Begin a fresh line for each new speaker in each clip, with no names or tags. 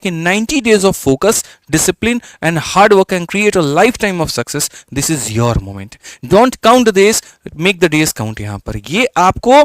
कि 90 days of focus, discipline and hard work can create a lifetime of success. This is your moment. Don't count the days, make the days count. यहां पर ये आपको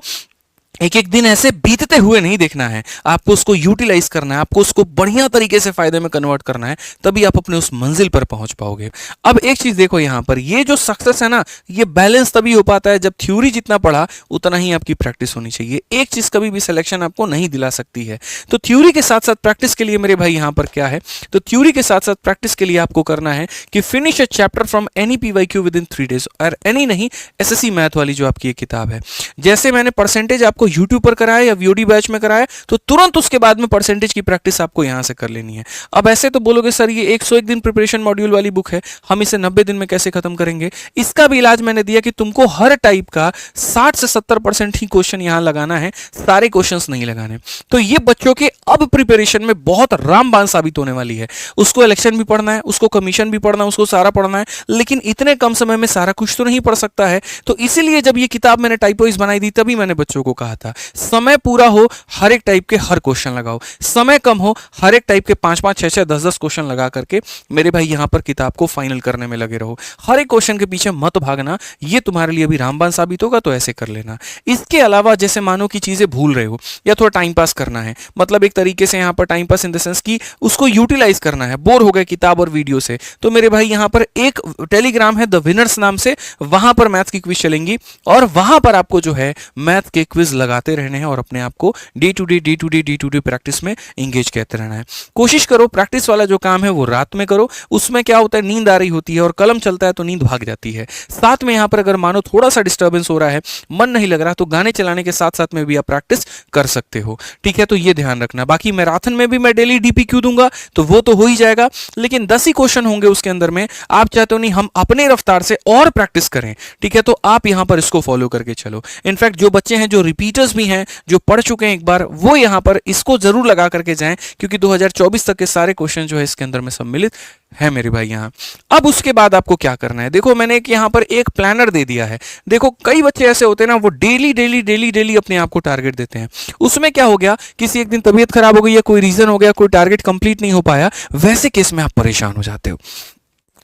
एक एक दिन ऐसे बीतते हुए नहीं देखना है, आपको उसको यूटिलाइज करना है, आपको उसको बढ़िया तरीके से फायदे में कन्वर्ट करना है, तभी आप अपने उस मंजिल पर पहुंच पाओगे। अब एक चीज देखो यहां पर, ये जो सक्सेस है ना, ये बैलेंस तभी हो पाता है जब थ्योरी जितना पढ़ा उतना ही आपकी प्रैक्टिस होनी चाहिए। एक चीज कभी भी सिलेक्शन आपको नहीं दिला सकती है। तो थ्योरी के साथ साथ प्रैक्टिस के लिए मेरे भाई यहां पर क्या है, तो थ्योरी के साथ साथ प्रैक्टिस के लिए आपको करना है कि finish a chapter from any PYQ with in 3 days। और एनी नहीं, एसएससी मैथ वाली जो आपकी ये किताब है, जैसे मैंने परसेंटेज आपको यूट्यूब पर कराया या वीओडी बैच में कराया, तो तुरंत उसके बाद में परसेंटेज की प्रैक्टिस आपको यहां से कर लेनी है। अब ऐसे तो बोलोगे सर ये 101 दिन प्रिपरेशन मॉड्यूल वाली बुक है, हम इसे 90 दिन में कैसे खत्म करेंगे? इसका भी इलाज मैंने दिया कि तुमको हर टाइप का 60 से 70% ही क्वेश्चन यहां लगाना है, सारे क्वेश्चंस नहीं लगाने। तो ये बच्चों के अब प्रिपरेशन में बहुत रामबाण साबित होने वाली है। उसको इलेक्शन भी पढ़ना है, उसको कमीशन भी पढ़ना है, उसको सारा पढ़ना है, लेकिन इतने कम समय में सारा कुछ तो नहीं पढ़ सकता है। तो इसीलिए जब ये किताब मैंने टाइपोइज बनाई थी, तभी मैंने बच्चों को कहा था समय पूरा हो हर एक टाइप के हर क्वेश्चन लगाओ, समय कम हो हर एक टाइप के 5-5, 6-6, 10-10 क्वेश्चन लगा करके मेरे भाई यहां पर किताब को फाइनल करने में लगे रहो। हर एक क्वेश्चन के पीछे मत भागना, ये तुम्हारे लिए भी रामबाण साबित होगा, तो ऐसे कर लेना। इसके अलावा जैसे मानो कि चीजें भूल रहे हो या थोड़ा टाइम पास करना है, मतलब एक तरीके से यहां पर time pass in the sense की उसको यूटिलाइज करना है, बोर हो गए किताब और वीडियो से, तो मेरे भाई यहां पर एक टेलीग्राम है द विनर्स नाम से, वहां पर मैथ्स की क्विज चलेंगी और वहां पर आपको जो है मैथ के क्विज लगाते रहने हैं और अपने आप को डे टू डे प्रैक्टिस में इंगेज करते रहना है। कोशिश करो प्रैक्टिस वाला जो काम है वो रात में करो, उसमें क्या होता है नींद आ रही होती है और कलम चलता है तो नींद भाग जाती है। साथ में यहां पर अगर मानो थोड़ा सा डिस्टर्बेंस हो रहा है, मन नहीं लग रहा, तो गाने चलाने के साथ साथ में भी आप प्रैक्टिस कर सकते हो, ठीक है? तो ये ध्यान रखना। बाकी मैराथन में भी मैं डेली डीपीक्यू दूंगा, तो वो तो हो ही जाएगा, लेकिन 10 ही क्वेश्चन होंगे उसके अंदर में। आप चाहते हो नहीं हम अपने रफ्तार से और प्रैक्टिस करें, ठीक है? तो आप यहां पर इसको फॉलो करके चलो। इनफैक्ट जो बच्चे हैं जो रिपीटर्स भी हैं, जो पढ़ चुके हैं एक बार, वो यहां पर इसको जरूर लगा करके जाएं, क्योंकि 2024 तक के सारे क्वेश्चन जो है इसके अंदर में सम्मिलित है मेरे भाई यहां। अब उसके बाद आपको क्या करना है, देखो मैंने यहां पर एक प्लानर दे दिया है। देखो कई बच्चे ऐसे होते हैं ना, वो डेली अपने आप को टारगेट देते हैं। उसमें क्या हो गया, किसी एक दिन तबीयत खराब हो गई या कोई रीजन हो गया, कोई टारगेट कंप्लीट नहीं हो पाया, वैसे केस में आप परेशान हो जाते हो,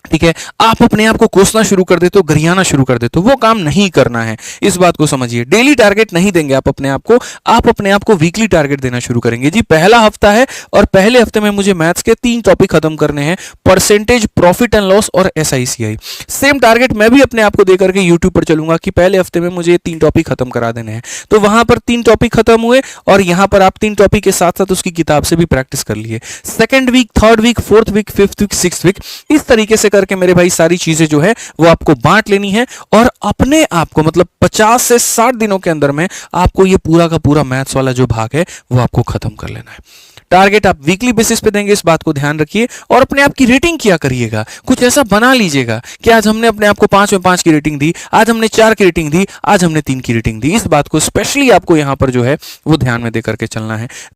ठीक है? आप अपने आप को कोसना शुरू कर देते हो, गरियाना शुरू कर देते हो, वो काम नहीं करना है। इस बात को समझिए, डेली टारगेट नहीं देंगे आप अपने आप को वीकली टारगेट देना शुरू करेंगे। जी पहला हफ्ता है और पहले हफ्ते में मुझे मैथ्स के 3 टॉपिक खत्म करने हैं, परसेंटेज, प्रॉफिट एंड लॉस और एसआईसीआई। सेम टारगेट मैं भी अपने आप को देकर के यूट्यूब पर चलूंगा कि पहले हफ्ते में मुझे 3 टॉपिक खत्म करा देने हैं। तो वहां पर 3 टॉपिक खत्म हुए और यहां पर आप 3 टॉपिक के साथ साथ उसकी किताब से भी प्रैक्टिस कर लिए। Second week, third week, fourth week, fifth week, sixth week, इस तरीके से करके मेरे भाई सारी चीजें जो है वो आपको बांट लेनी है और अपने आप को मतलब 50 से 60 दिनों के अंदर में आपको ये पूरा का पूरा मैथ्स वाला जो भाग है वो आपको खत्म कर लेना है। टारगेट आप वीकली बेसिस पे देंगे, इस बात को ध्यान रखिए। और अपने आप की रेटिंग किया करिएगा, कुछ ऐसा बना लीजिएगा कि आज हमने अपने आप को 5 में 5 की रेटिंग दी, आज हमने 4 की रेटिंग दी, आज हमने 3 की रेटिंग दी। इस बात को स्पेशली आपको यहां पर जो है वो ध्यान में दे करके चलना है।